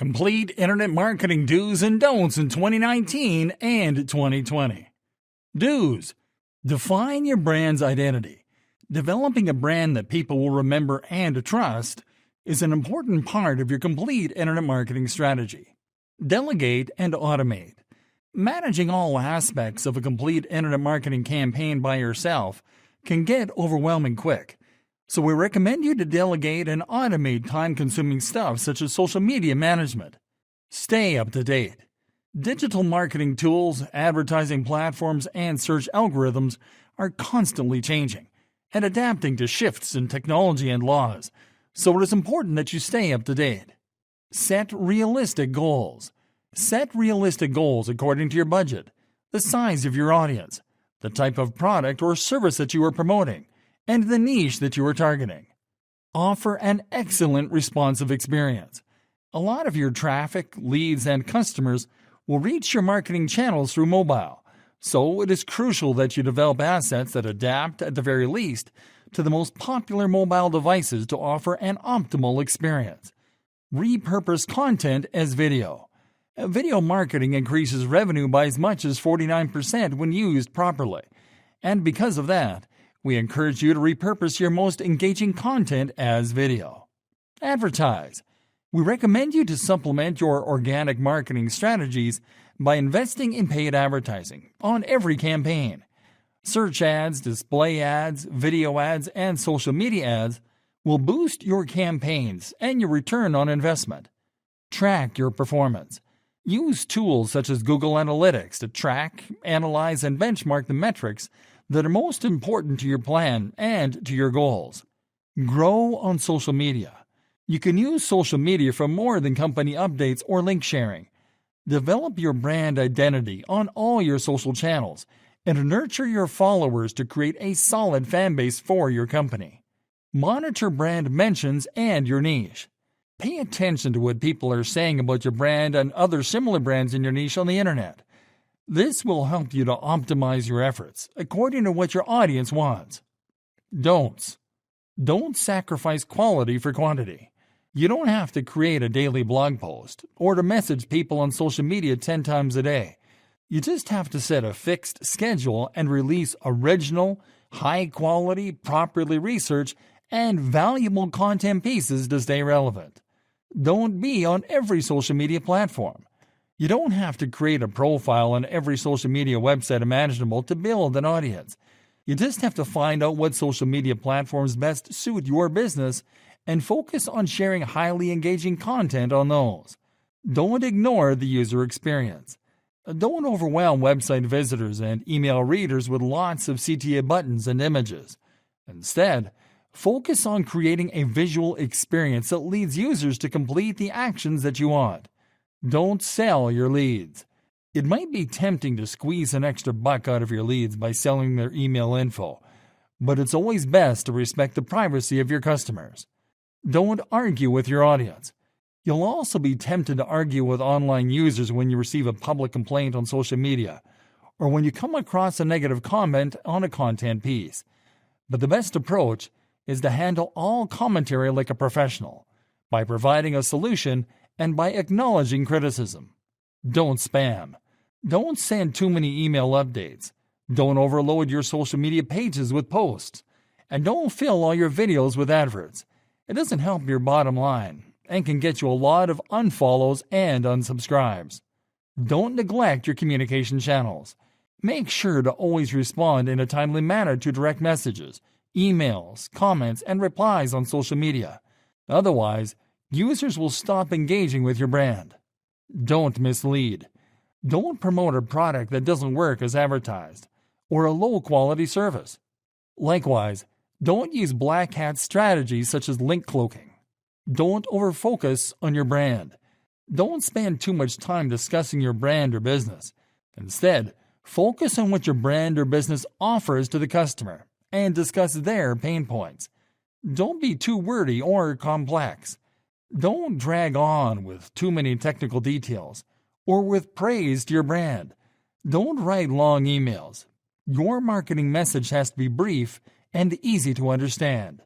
Complete internet marketing do's and don'ts in 2019 and 2020. Do's. Define your brand's identity. Developing a brand that people will remember and trust is an important part of your complete internet marketing strategy. Delegate and automate. Managing all aspects of a complete internet marketing campaign by yourself can get overwhelming quick. So we recommend you to delegate and automate time-consuming stuff such as social media management. Stay up to date. Digital marketing tools, advertising platforms, and search algorithms are constantly changing and adapting to shifts in technology and laws, so it is important that you stay up to date. Set realistic goals. Set realistic goals according to your budget, the size of your audience, the type of product or service that you are promoting, and the niche that you are targeting. Offer an excellent responsive experience. A lot of your traffic, leads, and customers will reach your marketing channels through mobile, so it is crucial that you develop assets that adapt, at the very least, to the most popular mobile devices to offer an optimal experience. Repurpose content as video. Video marketing increases revenue by as much as 49% when used properly, and because of that, we encourage you to repurpose your most engaging content as video. Advertise. We recommend you to supplement your organic marketing strategies by investing in paid advertising on every campaign. Search ads, display ads, video ads, and social media ads will boost your campaigns and your return on investment. Track your performance. Use tools such as Google Analytics to track, analyze, and benchmark the metrics that are most important to your plan and to your goals. Grow on social media. You can use social media for more than company updates or link sharing. Develop your brand identity on all your social channels and nurture your followers to create a solid fan base for your company. Monitor brand mentions and your niche. Pay attention to what people are saying about your brand and other similar brands in your niche on the internet. This will help you to optimize your efforts according to what your audience wants. Don'ts. Don't sacrifice quality for quantity. You don't have to create a daily blog post or to message people on social media 10 times a day. You just have to set a fixed schedule and release original, high-quality, properly researched, and valuable content pieces to stay relevant. Don't be on every social media platform. You don't have to create a profile on every social media website imaginable to build an audience. You just have to find out what social media platforms best suit your business and focus on sharing highly engaging content on those. Don't ignore the user experience. Don't overwhelm website visitors and email readers with lots of CTA buttons and images. Instead, focus on creating a visual experience that leads users to complete the actions that you want. Don't sell your leads. It might be tempting to squeeze an extra buck out of your leads by selling their email info, but it's always best to respect the privacy of your customers. Don't argue with your audience. You'll also be tempted to argue with online users when you receive a public complaint on social media or when you come across a negative comment on a content piece. But the best approach is to handle all commentary like a professional, by providing a solution and by acknowledging criticism. Don't spam. Don't send too many email updates. Don't overload your social media pages with posts. And don't fill all your videos with adverts. It doesn't help your bottom line and can get you a lot of unfollows and unsubscribes. Don't neglect your communication channels. Make sure to always respond in a timely manner to direct messages, emails, comments, and replies on social media. Otherwise, users will stop engaging with your brand. Don't mislead. Don't promote a product that doesn't work as advertised, or a low-quality service. Likewise, don't use black hat strategies such as link cloaking. Don't overfocus on your brand. Don't spend too much time discussing your brand or business. Instead, focus on what your brand or business offers to the customer and discuss their pain points. Don't be too wordy or complex. Don't drag on with too many technical details or with praise to your brand. Don't write long emails. Your marketing message has to be brief and easy to understand.